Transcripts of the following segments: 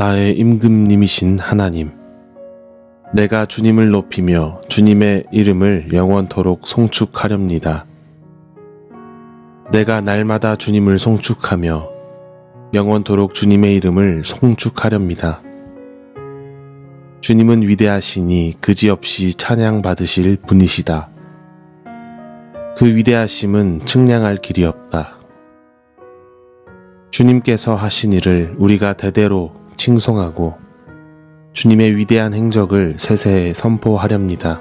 나의 임금님이신 하나님, 내가 주님을 높이며 주님의 이름을 영원토록 송축하렵니다. 내가 날마다 주님을 송축하며 영원토록 주님의 이름을 송축하렵니다. 주님은 위대하시니 그지없이 찬양받으실 분이시다. 그 위대하심은 측량할 길이 없다. 주님께서 하신 일을 우리가 대대로 칭송하고 주님의 위대한 행적을 세세에 선포하렵니다.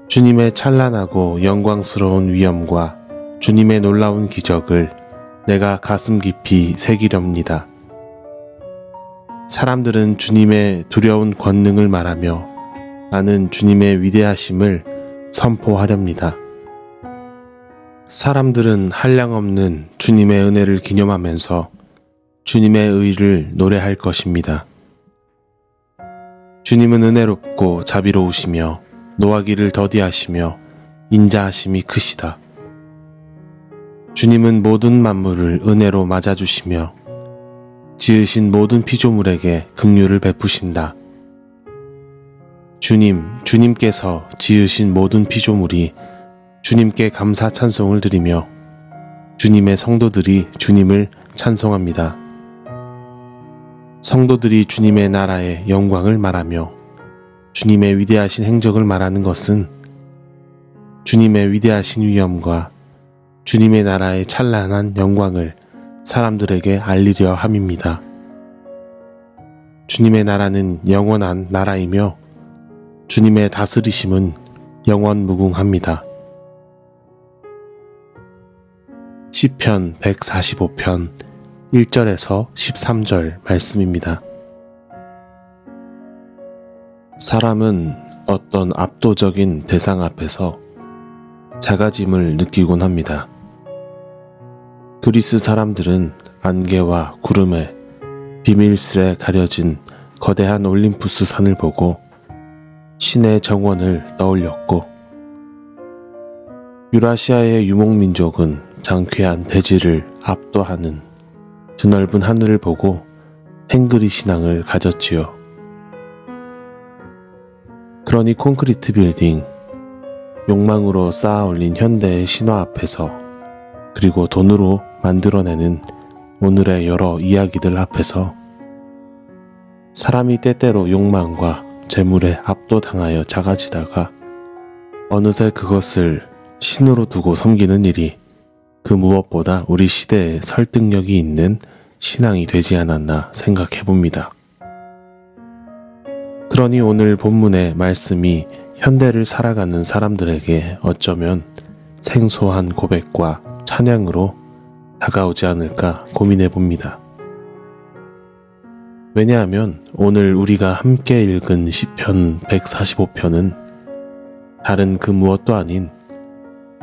주님의 찬란하고 영광스러운 위엄과 주님의 놀라운 기적을 내가 가슴 깊이 새기렵니다. 사람들은 주님의 두려운 권능을 말하며 나는 주님의 위대하심을 선포하렵니다. 사람들은 한량없는 주님의 은혜를 기념하면서 주님의 의를 노래할 것입니다. 주님은 은혜롭고 자비로우시며 노하기를 더디하시며 인자하심이 크시다. 주님은 모든 만물을 은혜로 맞아주시며 지으신 모든 피조물에게 긍휼을 베푸신다. 주님께서 지으신 모든 피조물이 주님께 감사 찬송을 드리며 주님의 성도들이 주님을 찬송합니다. 성도들이 주님의 나라의 영광을 말하며 주님의 위대하신 행적을 말하는 것은 주님의 위대하신 위엄과 주님의 나라의 찬란한 영광을 사람들에게 알리려 함입니다. 주님의 나라는 영원한 나라이며 주님의 다스리심은 영원무궁합니다. 시편 145편 1절에서 13절 말씀입니다. 사람은 어떤 압도적인 대상 앞에서 작아짐을 느끼곤 합니다. 그리스 사람들은 안개와 구름에 비밀스레 가려진 거대한 올림푸스 산을 보고 신의 정원을 떠올렸고, 유라시아의 유목민족은 장쾌한 대지를 압도하는 드넓은 하늘을 보고 탱그리 신앙을 가졌지요. 그러니 콘크리트 빌딩, 욕망으로 쌓아 올린 현대의 신화 앞에서, 그리고 돈으로 만들어내는 오늘의 여러 이야기들 앞에서 사람이 때때로 욕망과 재물에 압도당하여 작아지다가 어느새 그것을 신으로 두고 섬기는 일이 그 무엇보다 우리 시대에 설득력이 있는 신앙이 되지 않았나 생각해 봅니다. 그러니 오늘 본문의 말씀이 현대를 살아가는 사람들에게 어쩌면 생소한 고백과 찬양으로 다가오지 않을까 고민해 봅니다. 왜냐하면 오늘 우리가 함께 읽은 시편 145편은 다른 그 무엇도 아닌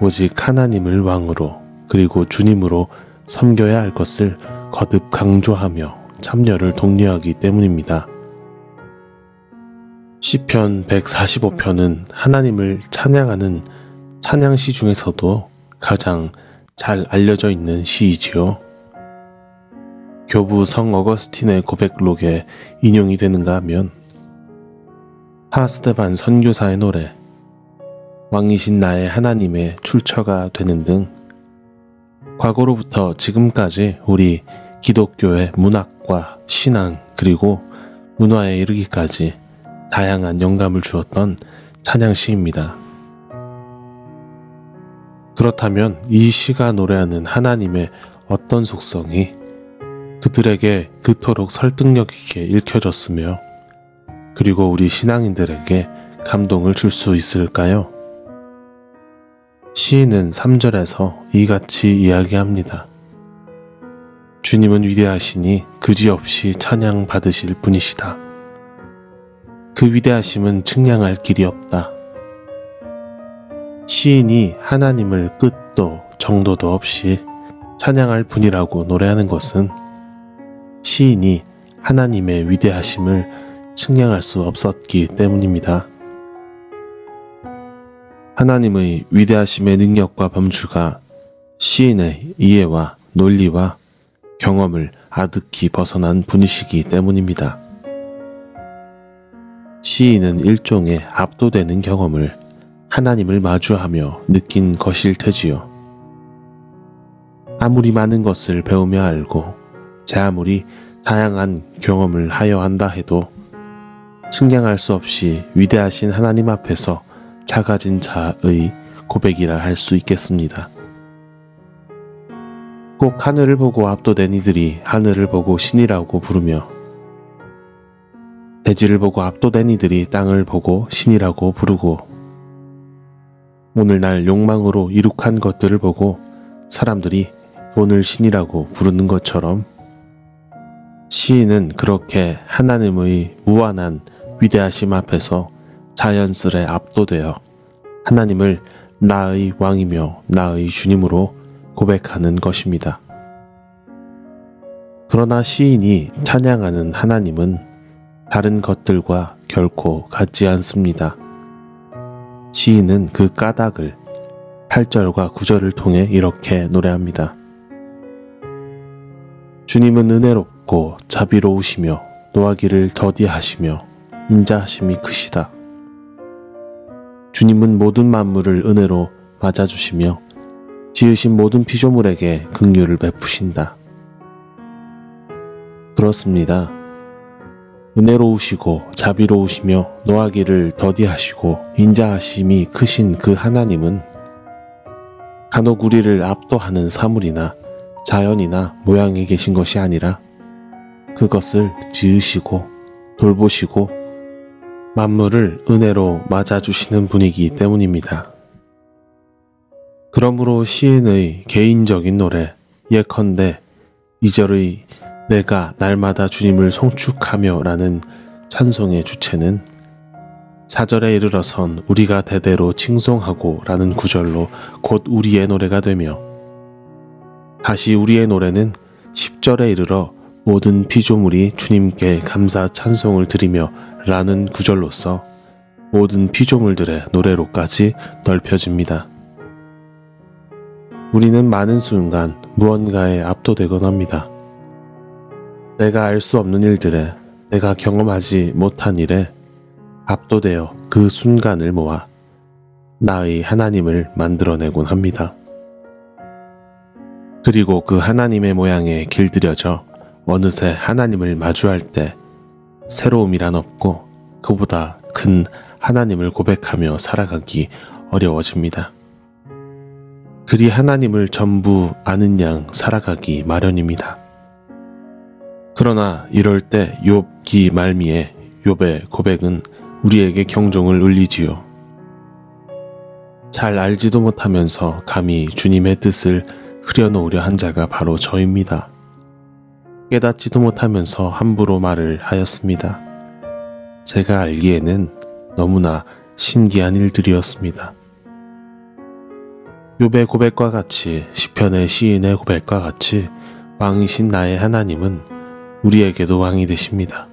오직 하나님을 왕으로 그리고 주님으로 섬겨야 할 것을 거듭 강조하며 참여를 독려하기 때문입니다. 시편 145편은 하나님을 찬양하는 찬양시 중에서도 가장 잘 알려져 있는 시이지요. 교부 성 어거스틴의 고백록에 인용이 되는가 하면 하스데반 선교사의 노래, 왕이신 나의 하나님의 출처가 되는 등 과거로부터 지금까지 우리 기독교의 문학과 신앙 그리고 문화에 이르기까지 다양한 영감을 주었던 찬양시입니다. 그렇다면 이 시가 노래하는 하나님의 어떤 속성이 그들에게 그토록 설득력 있게 읽혀졌으며 그리고 우리 신앙인들에게 감동을 줄 수 있을까요? 시인은 3절에서 이같이 이야기합니다. 주님은 위대하시니 그지없이 찬양 받으실 분이시다. 그 위대하심은 측량할 길이 없다. 시인이 하나님을 끝도 정도도 없이 찬양할 분이라고 노래하는 것은 시인이 하나님의 위대하심을 측량할 수 없었기 때문입니다. 하나님의 위대하심의 능력과 범주가 시인의 이해와 논리와 경험을 아득히 벗어난 분이시기 때문입니다. 시인은 일종의 압도되는 경험을 하나님을 마주하며 느낀 것일 테지요. 아무리 많은 것을 배우며 알고 제 아무리 다양한 경험을 하여 한다 해도 측량할 수 없이 위대하신 하나님 앞에서 작아진 자의 고백이라 할 수 있겠습니다. 꼭 하늘을 보고 압도된 이들이 하늘을 보고 신이라고 부르며 대지를 보고 압도된 이들이 땅을 보고 신이라고 부르고 오늘날 욕망으로 이룩한 것들을 보고 사람들이 돈을 신이라고 부르는 것처럼 시인은 그렇게 하나님의 무한한 위대하심 앞에서 자연스레 압도되어 하나님을 나의 왕이며 나의 주님으로 고백하는 것입니다. 그러나 시인이 찬양하는 하나님은 다른 것들과 결코 같지 않습니다. 시인은 그 까닭을 8절과 9절을 통해 이렇게 노래합니다. 주님은 은혜롭고 자비로우시며 노하기를 더디하시며 인자하심이 크시다. 주님은 모든 만물을 은혜로 맞아주시며 지으신 모든 피조물에게 긍휼을 베푸신다. 그렇습니다. 은혜로우시고 자비로우시며 노하기를 더디하시고 인자하심이 크신 그 하나님은 간혹 우리를 압도하는 사물이나 자연이나 모양에 계신 것이 아니라 그것을 지으시고 돌보시고 만물을 은혜로 맞아주시는 분이기 때문입니다. 그러므로 시인의 개인적인 노래 예컨대 2절의 내가 날마다 주님을 송축하며 라는 찬송의 주체는 4절에 이르러선 우리가 대대로 칭송하고 라는 구절로 곧 우리의 노래가 되며 다시 우리의 노래는 10절에 이르러 모든 피조물이 주님께 감사 찬송을 드리며 라는 구절로서 모든 피조물들의 노래로까지 넓혀집니다. 우리는 많은 순간 무언가에 압도되곤 합니다. 내가 알 수 없는 일들에 내가 경험하지 못한 일에 압도되어 그 순간을 모아 나의 하나님을 만들어내곤 합니다. 그리고 그 하나님의 모양에 길들여져 어느새 하나님을 마주할 때 새로움이란 없고 그보다 큰 하나님을 고백하며 살아가기 어려워집니다. 그리 하나님을 전부 아는 양 살아가기 마련입니다. 그러나 이럴 때 욥기 말미에 욥의 고백은 우리에게 경종을 울리지요. 잘 알지도 못하면서 감히 주님의 뜻을 흐려놓으려 한 자가 바로 저입니다. 깨닫지도 못하면서 함부로 말을 하였습니다. 제가 알기에는 너무나 신기한 일들이었습니다. 욥의 고백과 같이 시편의 시인의 고백과 같이 왕이신 나의 하나님은 우리에게도 왕이 되십니다.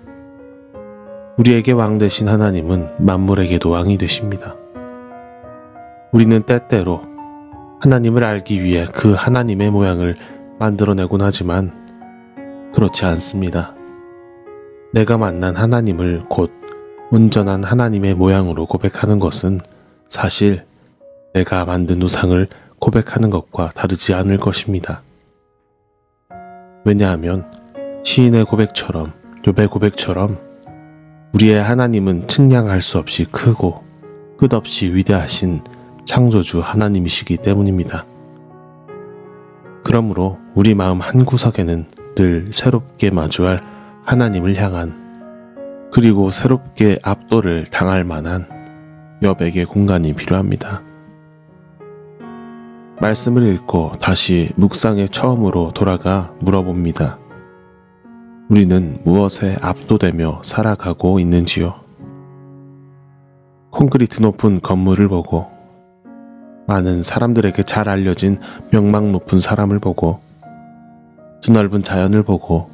우리에게 왕 되신 하나님은 만물에게도 왕이 되십니다. 우리는 때때로 하나님을 알기 위해 그 하나님의 모양을 만들어내곤 하지만 그렇지 않습니다. 내가 만난 하나님을 곧 온전한 하나님의 모양으로 고백하는 것은 사실 내가 만든 우상을 고백하는 것과 다르지 않을 것입니다. 왜냐하면 시인의 고백처럼 욥의 고백처럼 우리의 하나님은 측량할 수 없이 크고 끝없이 위대하신 창조주 하나님이시기 때문입니다. 그러므로 우리 마음 한구석에는 늘 새롭게 마주할 하나님을 향한 그리고 새롭게 압도를 당할 만한 욥에게 공간이 필요합니다. 말씀을 읽고 다시 묵상의 처음으로 돌아가 물어봅니다. 우리는 무엇에 압도되며 살아가고 있는지요? 콘크리트 높은 건물을 보고 많은 사람들에게 잘 알려진 명망 높은 사람을 보고 드넓은 자연을 보고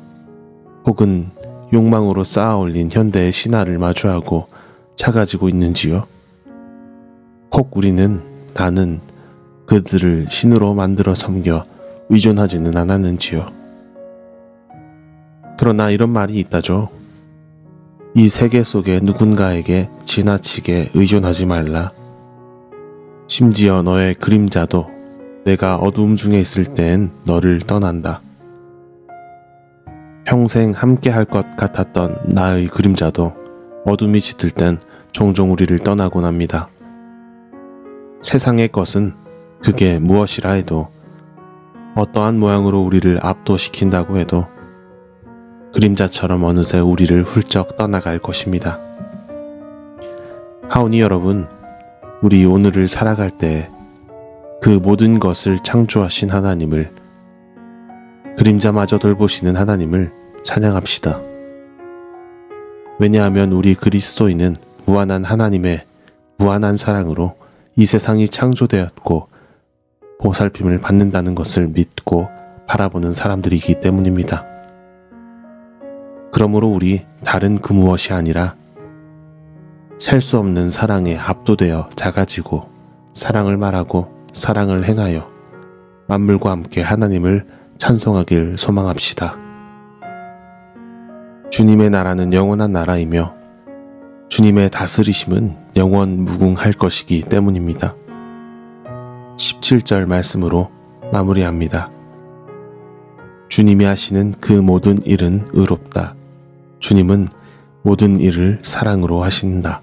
혹은 욕망으로 쌓아 올린 현대의 신화를 마주하고 작아지고 있는지요? 혹 우리는 나는 그들을 신으로 만들어 섬겨 의존하지는 않았는지요? 그러나 이런 말이 있다죠. 이 세계 속의 누군가에게 지나치게 의존하지 말라. 심지어 너의 그림자도 내가 어두움 중에 있을 땐 너를 떠난다. 평생 함께 할 것 같았던 나의 그림자도 어둠이 짙을 땐 종종 우리를 떠나곤 합니다. 세상의 것은 그게 무엇이라 해도 어떠한 모양으로 우리를 압도시킨다고 해도 그림자처럼 어느새 우리를 훌쩍 떠나갈 것입니다. 하오니 여러분, 우리 오늘을 살아갈 때 그 모든 것을 창조하신 하나님을, 그림자마저 돌보시는 하나님을 찬양합시다. 왜냐하면 우리 그리스도인은 무한한 하나님의 무한한 사랑으로 이 세상이 창조되었고 보살핌을 받는다는 것을 믿고 바라보는 사람들이기 때문입니다. 그러므로 우리 다른 그 무엇이 아니라 셀 수 없는 사랑에 압도되어 작아지고 사랑을 말하고 사랑을 행하여 만물과 함께 하나님을 찬송하길 소망합시다. 주님의 나라는 영원한 나라이며 주님의 다스리심은 영원 무궁할 것이기 때문입니다. 17절 말씀으로 마무리합니다. 주님이 하시는 그 모든 일은 의롭다. 주님은 모든 일을 사랑으로 하신다.